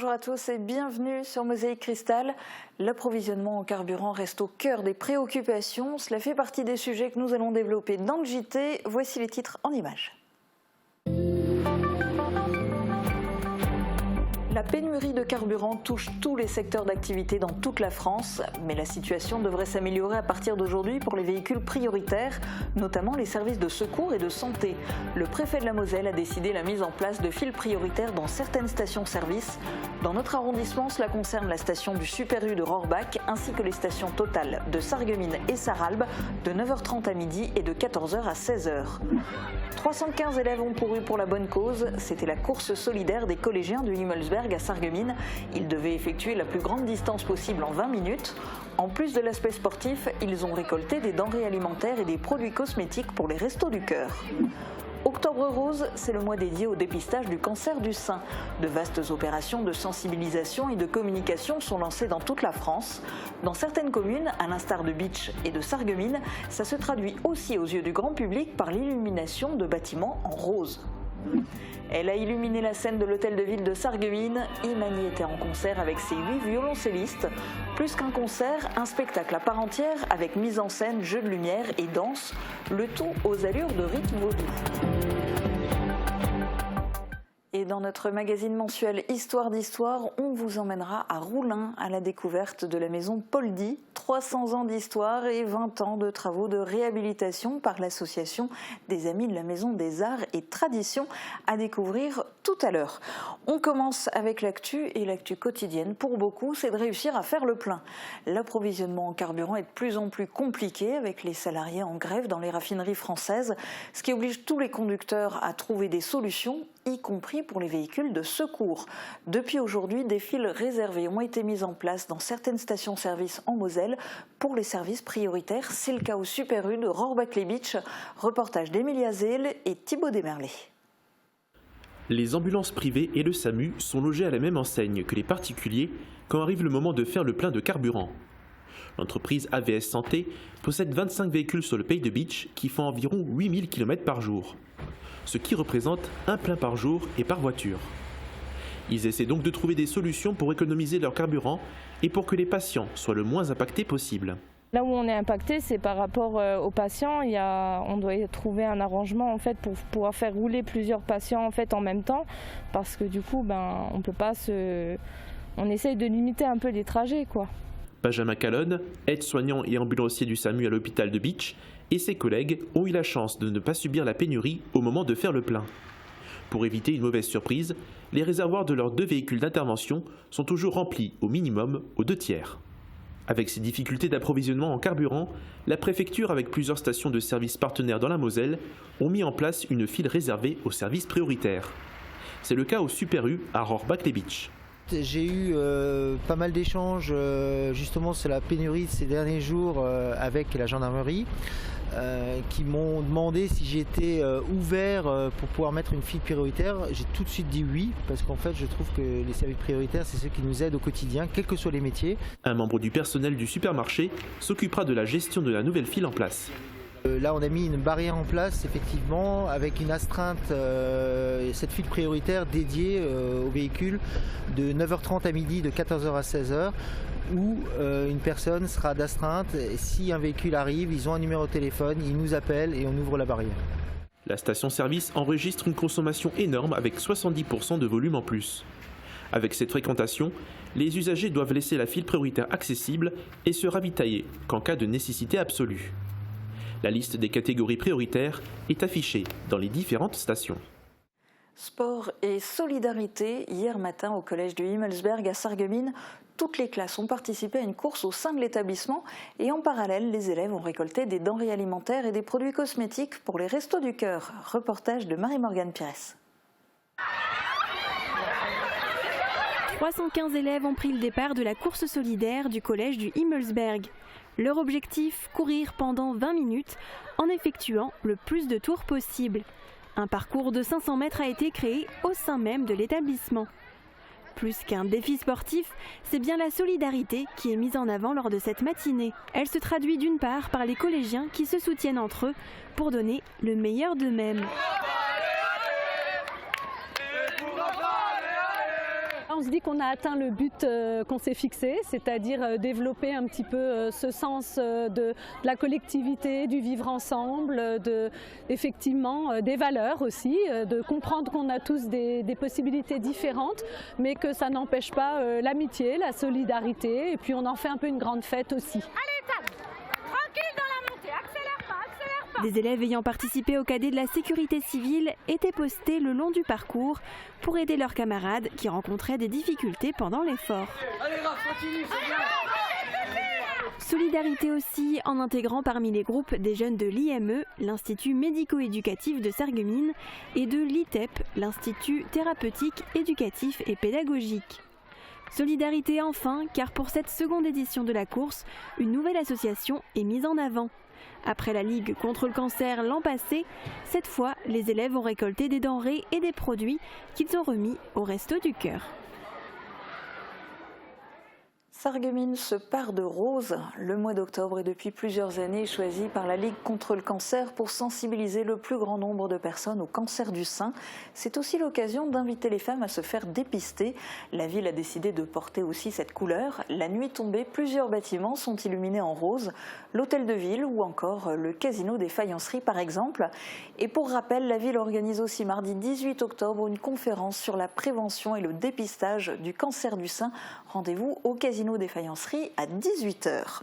bonjour à tous et bienvenue sur Mosaïque Cristal. L'approvisionnement en carburant reste au cœur des préoccupations. Cela fait partie des sujets que nous allons développer dans le JT. Voici les titres en images. La pénurie de carburant touche tous les secteurs d'activité dans toute la France, mais la situation devrait s'améliorer à partir d'aujourd'hui pour les véhicules prioritaires, notamment les services de secours et de santé. Le préfet de la Moselle a décidé la mise en place de files prioritaires dans certaines stations-service. Dans notre arrondissement, cela concerne la station du Super U de Rohrbach ainsi que les stations Total de Sarreguemines et Sarralbe de 9h30 à midi et de 14h à 16h. 315 élèves ont couru pour la bonne cause. C'était la course solidaire des collégiens de Himmelsberg à Sarreguemines. Ils devaient effectuer la plus grande distance possible en 20 minutes. En plus de l'aspect sportif, ils ont récolté des denrées alimentaires et des produits cosmétiques pour les Restos du Cœur. Octobre Rose, c'est le mois dédié au dépistage du cancer du sein. De vastes opérations de sensibilisation et de communication sont lancées dans toute la France. Dans certaines communes, à l'instar de Bitche et de Sarreguemines, ça se traduit aussi aux yeux du grand public par l'illumination de bâtiments en rose. Elle a illuminé la scène de l'hôtel de ville de Sarreguemines. Imani était en concert avec ses 8 violoncellistes. Plus qu'un concert, un spectacle à part entière avec mise en scène, jeux de lumière et danse, le tout aux allures de rythme vaudou. Et dans notre magazine mensuel Histoire d'Histoire, on vous emmènera à Roulin à la découverte de la maison Poldi. 300 ans d'histoire et 20 ans de travaux de réhabilitation par l'association des Amis de la Maison des Arts et Traditions à découvrir tout à l'heure. On commence avec l'actu et l'actu quotidienne pour beaucoup, c'est de réussir à faire le plein. L'approvisionnement en carburant est de plus en plus compliqué avec les salariés en grève dans les raffineries françaises, ce qui oblige tous les conducteurs à trouver des solutions, y compris pour les véhicules de secours. Depuis aujourd'hui, des files réservées ont été mises en place dans certaines stations-service en Moselle pour les services prioritaires. C'est le cas au Super U de Rohrbach-les-Bitches. Reportage d'Emilia Zeel et Thibaut Desmerlet. Les ambulances privées et le SAMU sont logés à la même enseigne que les particuliers quand arrive le moment de faire le plein de carburant. L'entreprise AVS Santé possède 25 véhicules sur le pays de Bitche qui font environ 8000 km par jour, ce qui représente un plein par jour et par voiture. Ils essaient donc de trouver des solutions pour économiser leur carburant et pour que les patients soient le moins impactés possible. Là où on est impacté, c'est par rapport aux patients. On doit trouver un arrangement en fait, pour pouvoir faire rouler plusieurs patients en fait, en même temps, parce que du coup, on peut pas on essaye de limiter un peu les trajets, quoi. Benjamin Calonne, aide-soignant et ambulancier du SAMU à l'hôpital de Bitche, et ses collègues ont eu la chance de ne pas subir la pénurie au moment de faire le plein. Pour éviter une mauvaise surprise, les réservoirs de leurs 2 véhicules d'intervention sont toujours remplis au minimum aux 2 tiers. Avec ces difficultés d'approvisionnement en carburant, la préfecture avec plusieurs stations de services partenaires dans la Moselle ont mis en place une file réservée aux services prioritaires. C'est le cas au Super U à Rohrbach-les-Bitches. J'ai eu pas mal d'échanges justement sur la pénurie de ces derniers jours avec la gendarmerie qui m'ont demandé si j'étais ouvert pour pouvoir mettre une file prioritaire. J'ai tout de suite dit oui parce qu'en fait je trouve que les services prioritaires c'est ceux qui nous aident au quotidien, quels que soient les métiers. Un membre du personnel du supermarché s'occupera de la gestion de la nouvelle file en place. Là, on a mis une barrière en place, effectivement, avec une astreinte, cette file prioritaire dédiée aux véhicules de 9h30 à midi, de 14h à 16h, où une personne sera d'astreinte. Si un véhicule arrive, ils ont un numéro de téléphone, ils nous appellent et on ouvre la barrière. La station-service enregistre une consommation énorme avec 70% de volume en plus. Avec cette fréquentation, les usagers doivent laisser la file prioritaire accessible et se ravitailler qu'en cas de nécessité absolue. La liste des catégories prioritaires est affichée dans les différentes stations. Sport et solidarité. Hier matin, au collège du Himmelsberg à Sarreguemines, toutes les classes ont participé à une course au sein de l'établissement et en parallèle, les élèves ont récolté des denrées alimentaires et des produits cosmétiques pour les Restos du Cœur. Reportage de Marie-Morgane Pires. 315 élèves ont pris le départ de la course solidaire du collège du Himmelsberg. Leur objectif, courir pendant 20 minutes en effectuant le plus de tours possible. Un parcours de 500 mètres a été créé au sein même de l'établissement. Plus qu'un défi sportif, c'est bien la solidarité qui est mise en avant lors de cette matinée. Elle se traduit d'une part par les collégiens qui se soutiennent entre eux pour donner le meilleur d'eux-mêmes. On se dit qu'on a atteint le but qu'on s'est fixé, c'est-à-dire développer un petit peu ce sens de la collectivité, du vivre ensemble, effectivement des valeurs aussi, de comprendre qu'on a tous des possibilités différentes, mais que ça n'empêche pas l'amitié, la solidarité, et puis on en fait un peu une grande fête aussi. Allez, Tam, tranquille dans la montée, accélère pas. Des élèves ayant participé au cadet de la sécurité civile étaient postés le long du parcours pour aider leurs camarades qui rencontraient des difficultés pendant l'effort. Allez, Raph, continue, c'est bien. Solidarité aussi en intégrant parmi les groupes des jeunes de l'IME, l'Institut médico-éducatif de Sarreguemines, et de l'ITEP, l'Institut thérapeutique, éducatif et pédagogique. Solidarité enfin, car pour cette seconde édition de la course, une nouvelle association est mise en avant. Après la Ligue contre le cancer l'an passé, cette fois, les élèves ont récolté des denrées et des produits qu'ils ont remis au Resto du Cœur. Sarreguemines se pare de rose. Le mois d'octobre est depuis plusieurs années choisi par la Ligue contre le cancer pour sensibiliser le plus grand nombre de personnes au cancer du sein. C'est aussi l'occasion d'inviter les femmes à se faire dépister. La ville a décidé de porter aussi cette couleur. La nuit tombée, plusieurs bâtiments sont illuminés en rose. L'hôtel de ville ou encore le casino des Faïenceries par exemple. Et pour rappel, la ville organise aussi mardi 18 octobre une conférence sur la prévention et le dépistage du cancer du sein. Rendez-vous au casino des Faïenceries à 18h.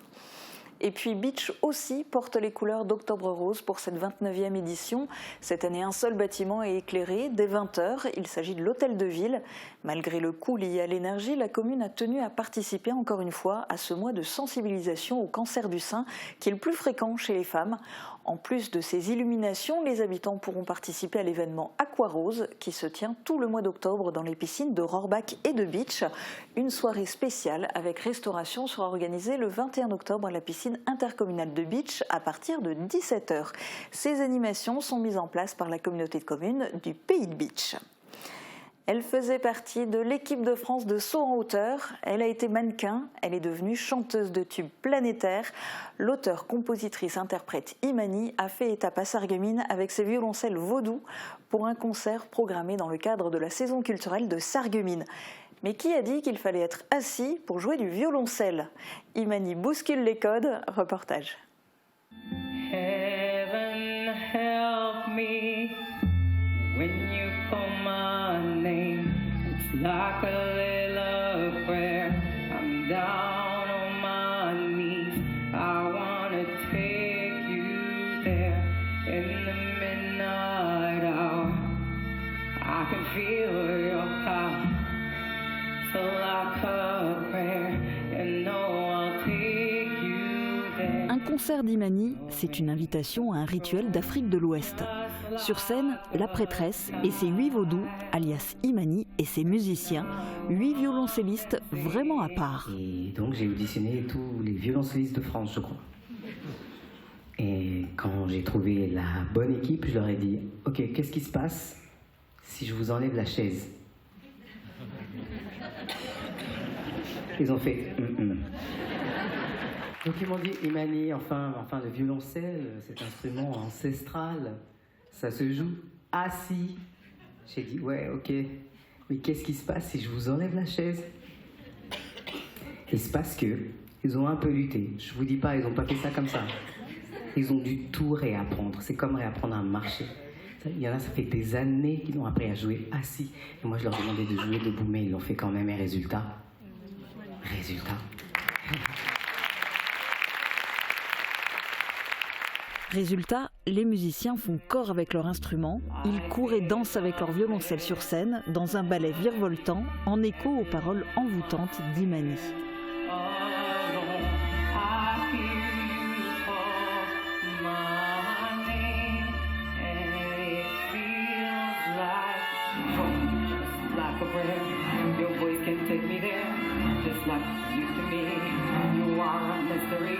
Et puis Beach aussi porte les couleurs d'Octobre Rose pour cette 29e édition. Cette année, un seul bâtiment est éclairé dès 20h. Il s'agit de l'hôtel de ville. Malgré le coût lié à l'énergie, la commune a tenu à participer encore une fois à ce mois de sensibilisation au cancer du sein qui est le plus fréquent chez les femmes. En plus de ces illuminations, les habitants pourront participer à l'événement Aquarose qui se tient tout le mois d'octobre dans les piscines de Rohrbach et de Beach. Une soirée spéciale avec restauration sera organisée le 21 octobre à la piscine intercommunale de Beach à partir de 17h. Ces animations sont mises en place par la communauté de communes du Pays de Beach. Elle faisait partie de l'équipe de France de saut en hauteur. Elle a été mannequin. Elle est devenue chanteuse de tubes planétaires. L'auteure, compositrice, interprète Imani a fait étape à Sarreguemines avec ses violoncelles vaudou pour un concert programmé dans le cadre de la saison culturelle de Sarreguemines. Mais qui a dit qu'il fallait être assis pour jouer du violoncelle ? Imani bouscule les codes. Reportage. Heaven help me when you call my name. It's like a little prayer. I'm down on my knees. I wanna take you there in the midnight hour. I can feel your power. So like a prayer, and no, I'll take you there. Un concert d'Imani, c'est une invitation à un rituel d'Afrique de l'Ouest. Sur scène, la prêtresse et ses 8 vaudous, alias Imani, et ses musiciens, 8 violoncellistes vraiment à part. Et donc j'ai auditionné tous les violoncellistes de France, je crois. Et quand j'ai trouvé la bonne équipe, je leur ai dit « Ok, qu'est-ce qui se passe si je vous enlève la chaise ?» Ils ont fait Donc ils m'ont dit Imani, enfin le violoncelle, cet instrument ancestral, ça se joue assis. J'ai dit ouais, ok, mais qu'est-ce qui se passe si je vous enlève la chaise? Il se passe que ils ont un peu lutté. Je vous dis pas, ils ont pas fait ça comme ça. Ils ont dû tout réapprendre. C'est comme réapprendre à marcher. Il y en a, ça fait des années qu'ils ont appris à jouer assis. Et moi, je leur demandais de jouer debout, mais ils l'ont fait quand même. Et résultat. Résultat, les musiciens font corps avec leur instrument. Ils courent et dansent avec leur violoncelle sur scène, dans un ballet virevoltant, en écho aux paroles envoûtantes d'Imani. Your voice can take me there, just like you to me. You are a mystery,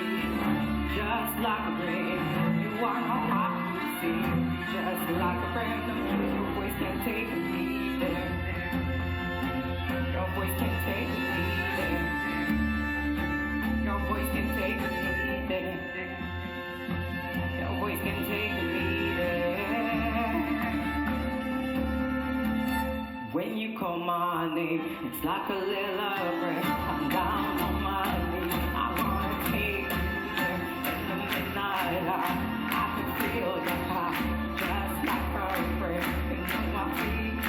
just like a dream. You are not hard to see, just like a friend. Your voice can take me there. Your voice can take me there. Your voice can take me there. Your voice can take me there. When you call my name, It's like a little prayer. I'm down on my knees. I wanna take you there in the midnight hour. I can feel your heart just like a prayer. You know my feet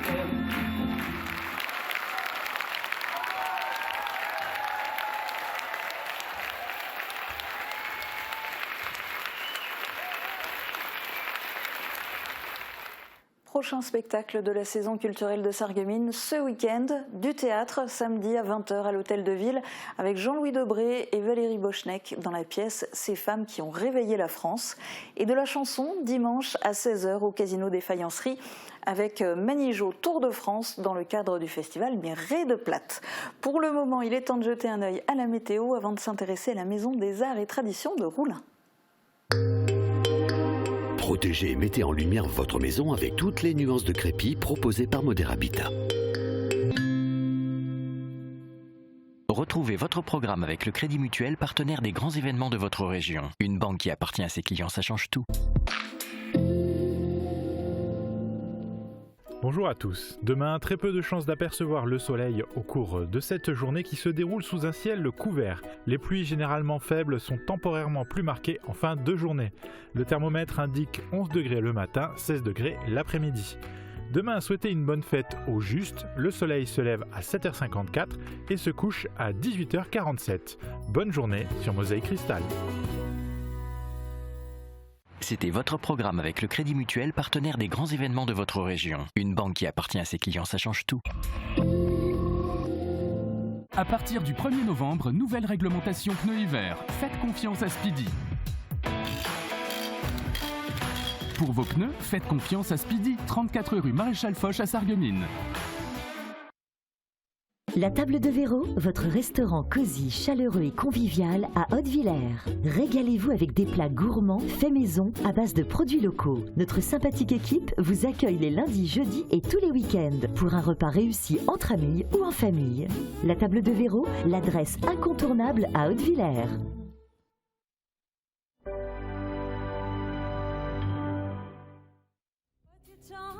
there. Prochain spectacle de la saison culturelle de Sarreguemines ce week-end, du théâtre, samedi à 20h à l'Hôtel de Ville, avec Jean-Louis Debré et Valérie Bochneck dans la pièce « Ces femmes qui ont réveillé la France » et de la chanson dimanche à 16h au Casino des Faïenceries avec Manigeot Tour de France dans le cadre du festival Mireille de Plate. Pour le moment, il est temps de jeter un œil à la météo avant de s'intéresser à la Maison des Arts et Traditions de Roulin. Protégez et mettez en lumière votre maison avec toutes les nuances de crépi proposées par Modèle Habitat. Retrouvez votre programme avec le Crédit Mutuel, partenaire des grands événements de votre région. Une banque qui appartient à ses clients, ça change tout. Bonjour à tous. Demain, très peu de chances d'apercevoir le soleil au cours de cette journée qui se déroule sous un ciel couvert. Les pluies généralement faibles sont temporairement plus marquées en fin de journée. Le thermomètre indique 11 degrés le matin, 16 degrés l'après-midi. Demain, souhaitez une bonne fête au juste. Le soleil se lève à 7h54 et se couche à 18h47. Bonne journée sur Mosaïque Cristal. C'était votre programme avec le Crédit Mutuel, partenaire des grands événements de votre région. Une banque qui appartient à ses clients, ça change tout. À partir du 1er novembre, nouvelle réglementation pneus hiver. Faites confiance à Speedy. Pour vos pneus, faites confiance à Speedy, 34 rue Maréchal Foch à Sarreguemines. La Table de Véro, votre restaurant cosy, chaleureux et convivial à Haute-Villers. Régalez-vous avec des plats gourmands, faits maison, à base de produits locaux. Notre sympathique équipe vous accueille les lundis, jeudis et tous les week-ends pour un repas réussi entre amis ou en famille. La Table de Véro, l'adresse incontournable à Haute-Villers.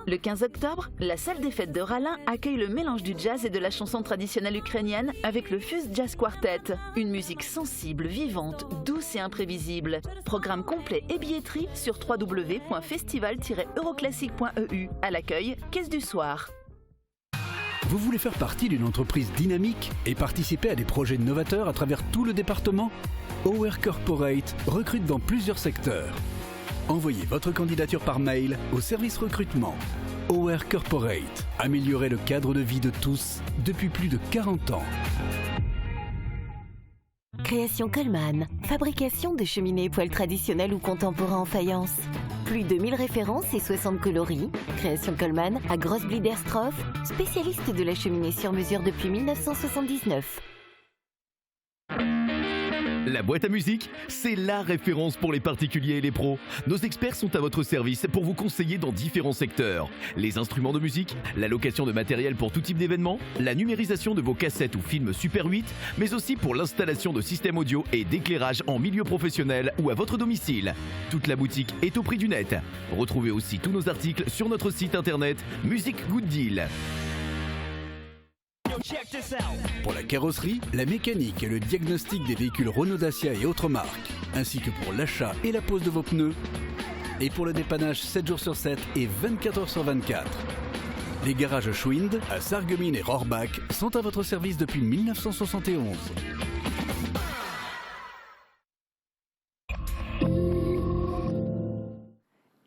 Le 15 octobre, la salle des fêtes de Rallin accueille le mélange du jazz et de la chanson traditionnelle ukrainienne avec le Fuse Jazz Quartet. Une musique sensible, vivante, douce et imprévisible. Programme complet et billetterie sur www.festival-euroclassique.eu. À l'accueil, caisse du soir. Vous voulez faire partie d'une entreprise dynamique et participer à des projets novateurs à travers tout le département? OR Corporate recrute dans plusieurs secteurs. Envoyez votre candidature par mail au service recrutement. OR Corporate. Améliorer le cadre de vie de tous depuis plus de 40 ans. Création Coleman. Fabrication de cheminées et poêles traditionnels ou contemporains en faïence. Plus de 1000 références et 60 coloris. Création Coleman à Grosse-Bliederstroff, spécialiste de la cheminée sur mesure depuis 1979. La boîte à musique, c'est la référence pour les particuliers et les pros. Nos experts sont à votre service pour vous conseiller dans différents secteurs. Les instruments de musique, la location de matériel pour tout type d'événement, la numérisation de vos cassettes ou films Super 8, mais aussi pour l'installation de systèmes audio et d'éclairage en milieu professionnel ou à votre domicile. Toute la boutique est au prix du net. Retrouvez aussi tous nos articles sur notre site internet Music Good Deal. Pour la carrosserie, la mécanique et le diagnostic des véhicules Renault Dacia et autres marques, ainsi que pour l'achat et la pose de vos pneus, et pour le dépannage 7 jours sur 7 et 24 heures sur 24. Les garages Schwind à Sarreguemines et Rohrbach sont à votre service depuis 1971.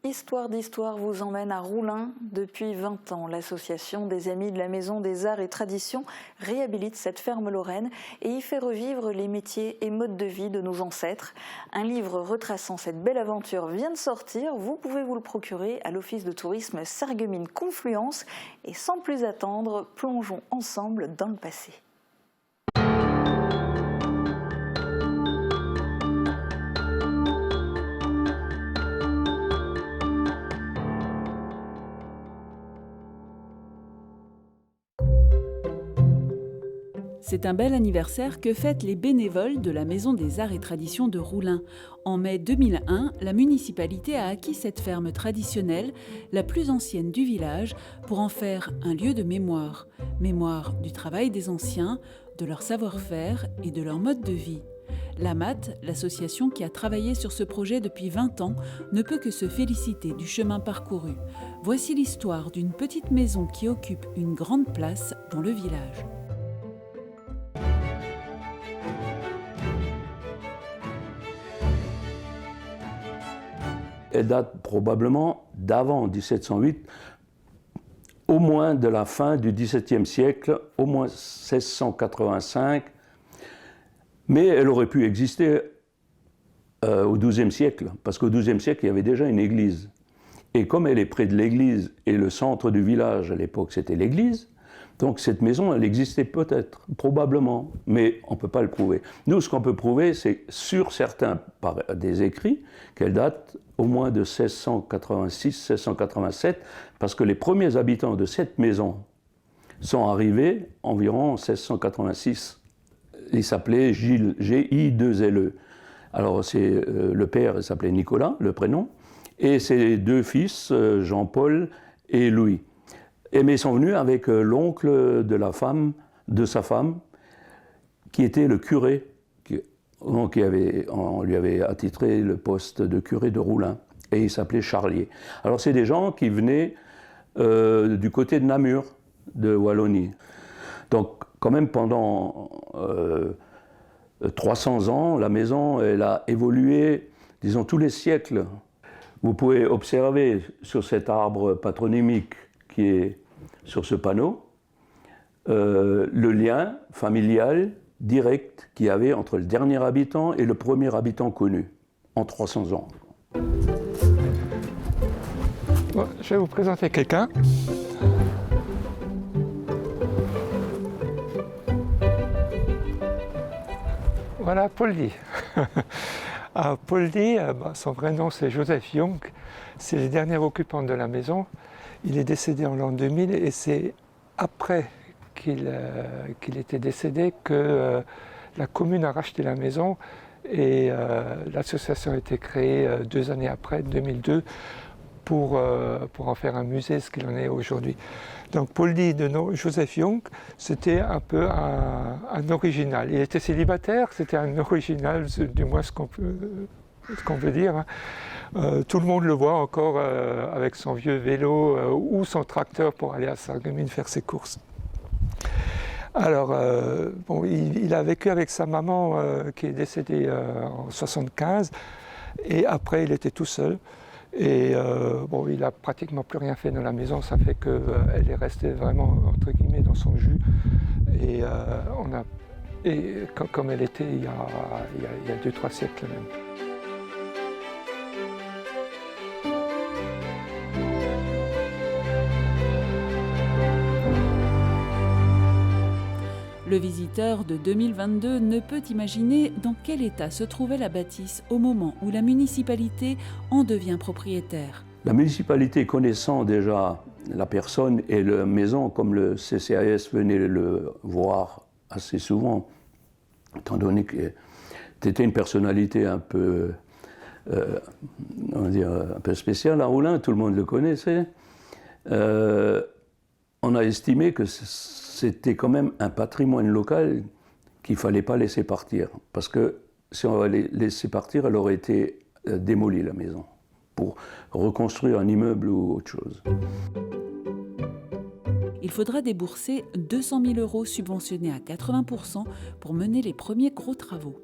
Histoire d'Histoire vous emmène à Roulin depuis 20 ans. L'association des Amis de la Maison des Arts et Traditions réhabilite cette ferme lorraine et y fait revivre les métiers et modes de vie de nos ancêtres. Un livre retraçant cette belle aventure vient de sortir. Vous pouvez vous le procurer à l'Office de tourisme Sarreguemines Confluence. Et sans plus attendre, plongeons ensemble dans le passé. C'est un bel anniversaire que fêtent les bénévoles de la Maison des Arts et Traditions de Roulin. En mai 2001, la municipalité a acquis cette ferme traditionnelle, la plus ancienne du village, pour en faire un lieu de mémoire. Mémoire du travail des anciens, de leur savoir-faire et de leur mode de vie. L'AMAT, l'association qui a travaillé sur ce projet depuis 20 ans, ne peut que se féliciter du chemin parcouru. Voici l'histoire d'une petite maison qui occupe une grande place dans le village. Elle date probablement d'avant 1708, au moins de la fin du XVIIe siècle, au moins 1685, mais elle aurait pu exister au XIIe siècle, parce qu'au XIIe siècle, il y avait déjà une église. Et comme elle est près de l'église, et le centre du village à l'époque c'était l'église, donc cette maison, elle existait peut-être, probablement, mais on ne peut pas le prouver. Nous, ce qu'on peut prouver, c'est sur certains des écrits, qu'elle date au moins de 1686-1687, parce que les premiers habitants de cette maison sont arrivés environ en 1686. Ils s'appelaient Gilles, G-I-2-L-E. Alors, le père s'appelait Nicolas, le prénom, et ses deux fils, Jean-Paul et Louis. Mais ils sont venus avec l'oncle de sa femme, qui était le curé. On lui avait attitré le poste de curé de Roulin, et il s'appelait Charlier. Alors c'est des gens qui venaient du côté de Namur, de Wallonie. Donc quand même pendant 300 ans, la maison elle a évolué, disons tous les siècles. Vous pouvez observer sur cet arbre patronymique qui est sur ce panneau, le lien familial direct qu'il y avait entre le dernier habitant et le premier habitant connu, en 300 ans. Bon, je vais vous présenter quelqu'un. Voilà, Paul Dy. Paul Dy, son vrai nom c'est Joseph Young, c'est le dernier occupant de la maison. Il est décédé en l'an 2000 et c'est après qu'il était décédé que la commune a racheté la maison et l'association a été créée 2 années après, 2002, pour en faire un musée, ce qu'il en est aujourd'hui. Donc Paul Dy de nom Joseph Young, c'était un peu un original. Il était célibataire, c'était un original, du moins ce qu'on peut dire. Hein. Tout le monde le voit encore avec son vieux vélo ou son tracteur pour aller à Sarreguemines faire ses courses. Alors, il a vécu avec sa maman qui est décédée en 1975 et après il était tout seul. Et il n'a pratiquement plus rien fait dans la maison, ça fait qu'elle est restée vraiment entre guillemets dans son jus. Et, comme elle était il y a 2-3 siècles même. Le visiteur de 2022 ne peut imaginer dans quel état se trouvait la bâtisse au moment où la municipalité en devient propriétaire. La municipalité connaissant déjà la personne et la maison, comme le CCAS venait le voir assez souvent, étant donné que c'était une personnalité un peu, un peu spéciale à Roulin, tout le monde le connaissait, on a estimé que c'était quand même un patrimoine local qu'il ne fallait pas laisser partir. Parce que si on avait laissé partir, elle aurait été démolie, la maison, pour reconstruire un immeuble ou autre chose. Il faudra débourser 200 000 € subventionnés à 80% pour mener les premiers gros travaux.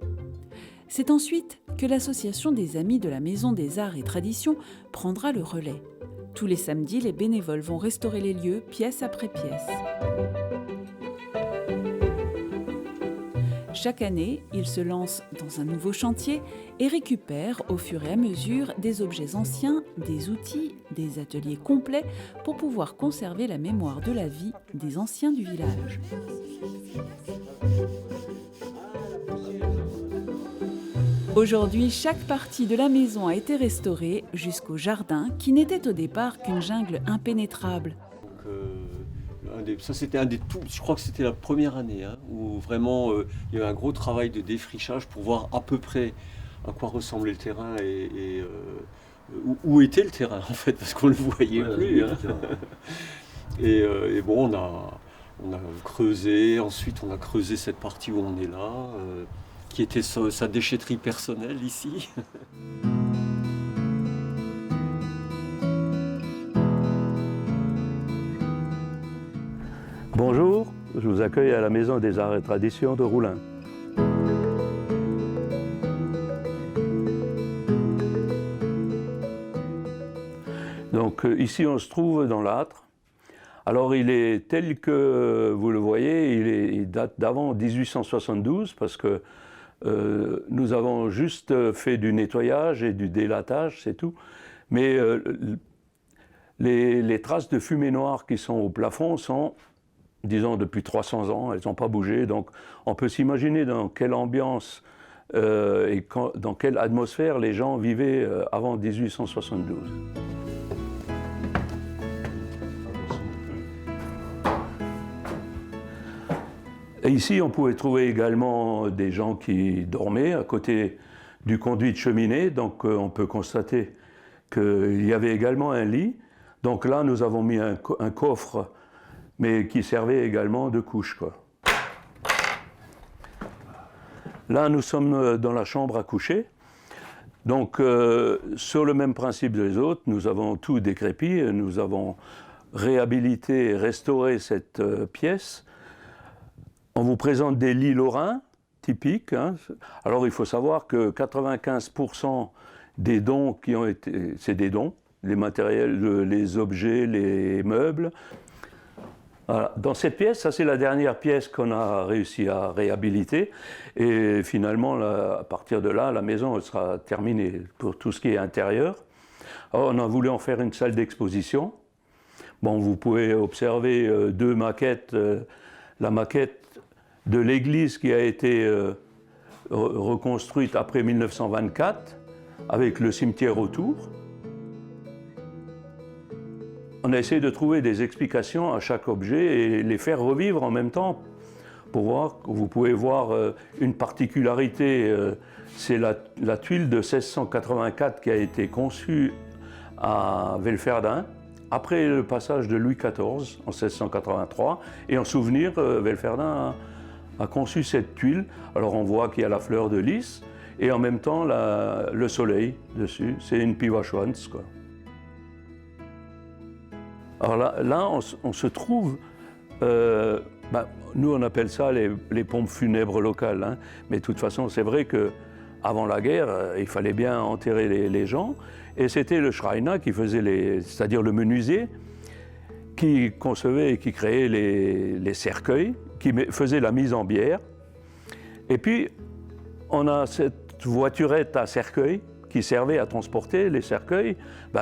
C'est ensuite que l'association des Amis de la Maison des Arts et Traditions prendra le relais. Tous les samedis, les bénévoles vont restaurer les lieux, pièce après pièce. Chaque année, ils se lancent dans un nouveau chantier et récupèrent au fur et à mesure des objets anciens, des outils, des ateliers complets pour pouvoir conserver la mémoire de la vie des anciens du village. Aujourd'hui, chaque partie de la maison a été restaurée jusqu'au jardin qui n'était au départ qu'une jungle impénétrable. c'était un des tout. Je crois que c'était la première année où vraiment il y avait un gros travail de défrichage pour voir à peu près à quoi ressemblait le terrain et où était le terrain en fait, parce qu'on ne le voyait plus. Et bon, on a creusé. Ensuite, on a creusé cette partie où on est là, qui était sa déchetterie personnelle ici. Bonjour, je vous accueille à la Maison des Arts et Traditions de Roulin. Donc ici on se trouve dans l'âtre. Alors il est tel que vous le voyez, il date d'avant 1872 parce que nous avons juste fait du nettoyage et du délatage, c'est tout. Mais les traces de fumée noire qui sont au plafond sont, disons, depuis 300 ans, elles n'ont pas bougé. Donc on peut s'imaginer dans quelle ambiance et dans quelle atmosphère les gens vivaient avant 1872. Et ici, on pouvait trouver également des gens qui dormaient à côté du conduit de cheminée. Donc on peut constater qu'il y avait également un lit. Donc là, nous avons mis un coffre, mais qui servait également de couche, quoi. Là, nous sommes dans la chambre à coucher. Donc, sur le même principe des autres, nous avons tout décrépit. Nous avons réhabilité et restauré cette pièce. On vous présente des lits lorrains typiques. Alors, il faut savoir que 95% des dons qui ont été... C'est des dons, les matériels, les objets, les meubles. Voilà. Dans cette pièce, ça c'est la dernière pièce qu'on a réussi à réhabiliter. Et finalement, à partir de là, la maison elle sera terminée pour tout ce qui est intérieur. Alors, on a voulu en faire une salle d'exposition. Bon, vous pouvez observer deux maquettes. La maquette de l'église qui a été reconstruite après 1924, avec le cimetière autour. On a essayé de trouver des explications à chaque objet et les faire revivre en même temps pour voir. Vous pouvez voir une particularité, c'est la tuile de 1684 qui a été conçue à Velferdin après le passage de Louis XIV en 1683. Et en souvenir, Velferdin a conçu cette tuile. Alors on voit qu'il y a la fleur de lys et en même temps le soleil dessus. C'est une Pivaschwanz, quoi. Alors là on se trouve, nous on appelle ça les pompes funèbres locales, mais de toute façon c'est vrai qu'avant la guerre, il fallait bien enterrer les gens, et c'était le Schreiner qui faisait c'est-à-dire le menuisier, qui concevait et qui créait les cercueils, qui faisait la mise en bière. Et puis on a cette voiturette à cercueil qui servait à transporter les cercueils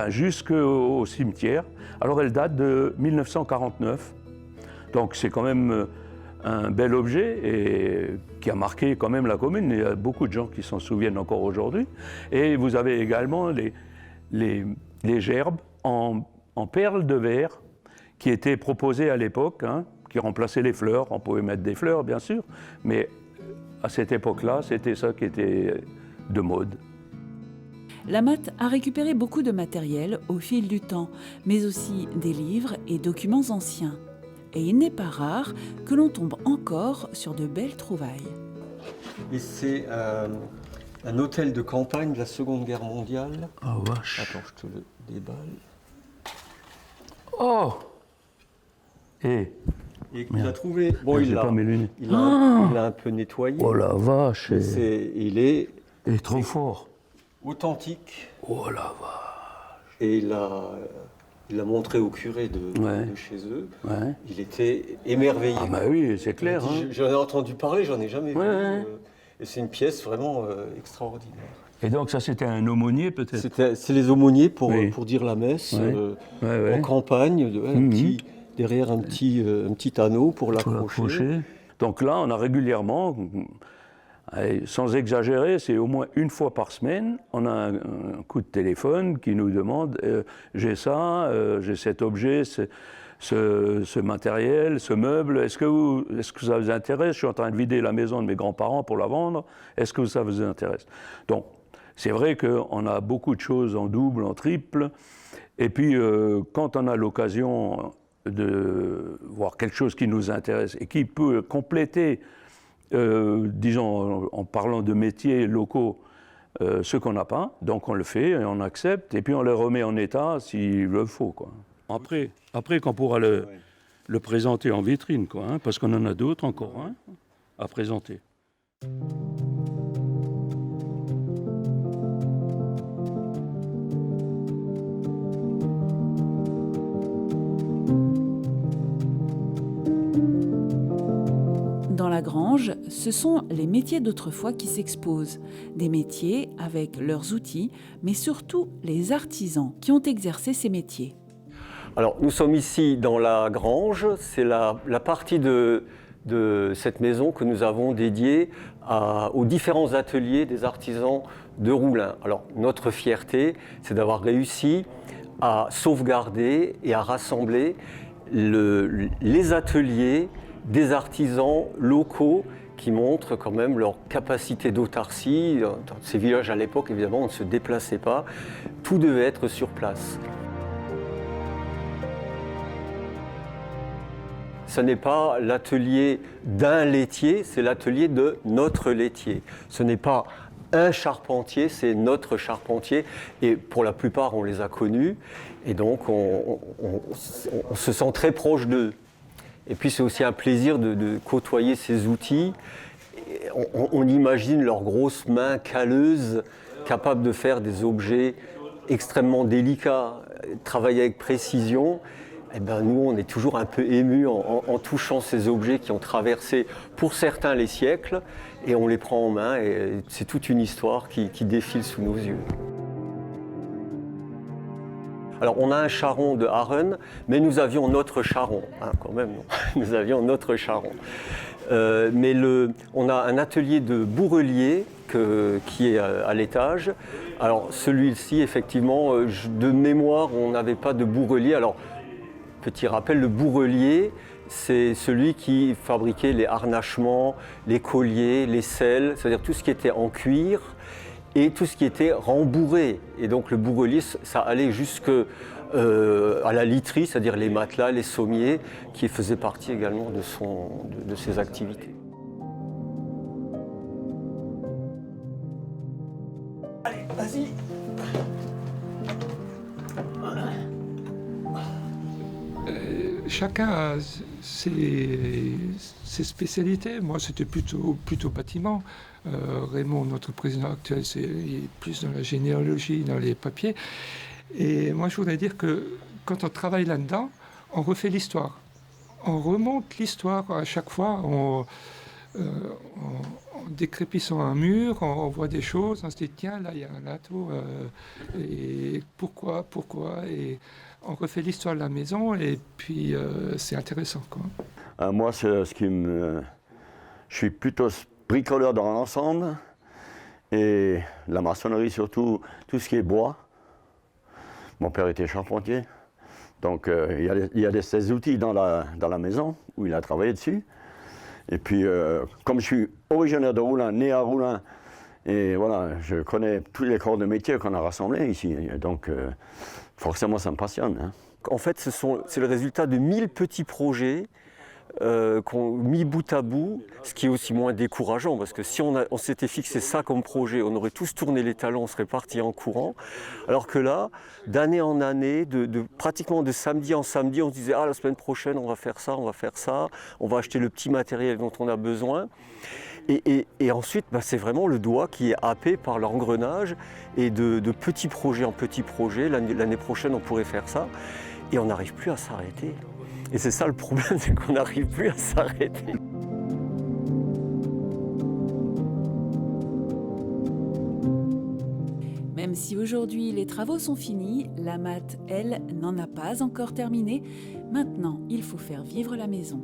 jusqu'au cimetière. Alors elle date de 1949. Donc c'est quand même un bel objet et qui a marqué quand même la commune. Il y a beaucoup de gens qui s'en souviennent encore aujourd'hui. Et vous avez également les gerbes en perles de verre qui étaient proposées à l'époque, qui remplaçaient les fleurs. On pouvait mettre des fleurs, bien sûr, mais à cette époque-là, c'était ça qui était de mode. La Matte a récupéré beaucoup de matériel au fil du temps, mais aussi des livres et documents anciens. Et il n'est pas rare que l'on tombe encore sur de belles trouvailles. Et c'est un hôtel de campagne de la Seconde Guerre mondiale. Oh vache. Attends, je te le déballe. Oh. Et il a trouvé... Bon, il l'a un peu nettoyé. Oh la vache. Il est trop fort. Authentique. Oh la vache. Et il l'a montré au curé de chez eux. Ouais. Il était émerveillé. Ah bah oui, c'est clair. J'en ai entendu parler, j'en ai jamais vu. Et c'est une pièce vraiment extraordinaire. Et donc ça c'était un aumônier peut-être? C'est les aumôniers pour dire la messe en campagne, derrière un petit anneau pour l'accrocher. Donc là on a régulièrement Allez, sans exagérer, c'est au moins une fois par semaine, on a un coup de téléphone qui nous demande j'ai ça, j'ai cet objet, ce matériel, ce meuble, est-ce que ça vous intéresse? Je suis en train de vider la maison de mes grands-parents pour la vendre, est-ce que ça vous intéresse? Donc, c'est vrai qu'on a beaucoup de choses en double, en triple, et puis quand on a l'occasion de voir quelque chose qui nous intéresse et qui peut compléter, disons, en parlant de métiers locaux, ce qu'on n'a pas, donc on le fait, et on accepte, et puis on le remet en état s'il le faut, quoi. Après qu'on pourra le présenter en vitrine, quoi, hein, parce qu'on en a d'autres encore à présenter. Dans la grange, ce sont les métiers d'autrefois qui s'exposent. Des métiers avec leurs outils, mais surtout les artisans qui ont exercé ces métiers. Alors, nous sommes ici dans la grange. C'est la partie de cette maison que nous avons dédiée aux différents ateliers des artisans de Roulin. Alors, notre fierté, c'est d'avoir réussi à sauvegarder et à rassembler les ateliers des artisans locaux qui montrent quand même leur capacité d'autarcie. Dans ces villages à l'époque, évidemment, on ne se déplaçait pas. Tout devait être sur place. Ce n'est pas l'atelier d'un laitier, c'est l'atelier de notre laitier. Ce n'est pas un charpentier, c'est notre charpentier. Et pour la plupart, on les a connus. Et donc, on se sent très proche d'eux. Et puis c'est aussi un plaisir de côtoyer ces outils. On imagine leurs grosses mains calleuses, capables de faire des objets extrêmement délicats, travailler avec précision. Et ben nous, on est toujours un peu émus en touchant ces objets qui ont traversé, pour certains, les siècles, et on les prend en main, et c'est toute une histoire qui défile sous nos yeux. Alors, on a un charron de Harren, mais nous avions notre charron, quand même, non. Nous avions notre charron. Mais on a un atelier de bourrelier qui est à l'étage. Alors, celui-ci, effectivement, de mémoire, on n'avait pas de bourrelier. Alors, petit rappel, le bourrelier, c'est celui qui fabriquait les harnachements, les colliers, les selles, c'est-à-dire tout ce qui était en cuir, et tout ce qui était rembourré. Et donc le bourrelier, ça allait jusque à la literie, c'est-à-dire les matelas, les sommiers, qui faisaient partie également de ses activités. Allez, vas-y. Chacun a ses spécialités. Moi, c'était plutôt bâtiment. Raymond, notre président actuel, c'est plus dans la généalogie, dans les papiers. Et moi, je voudrais dire que quand on travaille là-dedans, on refait l'histoire. On remonte l'histoire à chaque fois. En décrépissant un mur, on voit des choses, on se dit tiens, là, il y a un atout. Et pourquoi et on refait l'histoire de la maison et puis c'est intéressant, quoi. Moi, c'est je suis plutôt bricoleur dans l'ensemble et la maçonnerie surtout, tout ce qui est bois. Mon père était charpentier, donc il y a ces outils dans la maison où il a travaillé dessus. Et puis, comme je suis originaire de Roulin, né à Roulin, et voilà, je connais tous les corps de métier qu'on a rassemblés ici, donc forcément ça me passionne. Hein. En fait, c'est le résultat de 1000 petits projets qu'on mis bout à bout, ce qui est aussi moins décourageant, parce que si on s'était fixé ça comme projet, on aurait tous tourné les talons, on serait parti en courant, alors que là, d'année en année, pratiquement de samedi en samedi, on se disait « Ah, la semaine prochaine, on va faire ça, on va acheter le petit matériel dont on a besoin ». Et ensuite, c'est vraiment le doigt qui est happé par l'engrenage, et de petit projet en petit projet, l'année prochaine, on pourrait faire ça, et on n'arrive plus à s'arrêter. Et c'est ça le problème, c'est qu'on n'arrive plus à s'arrêter. Même si aujourd'hui les travaux sont finis, la mat, elle, n'en a pas encore terminé. Maintenant, il faut faire vivre la maison.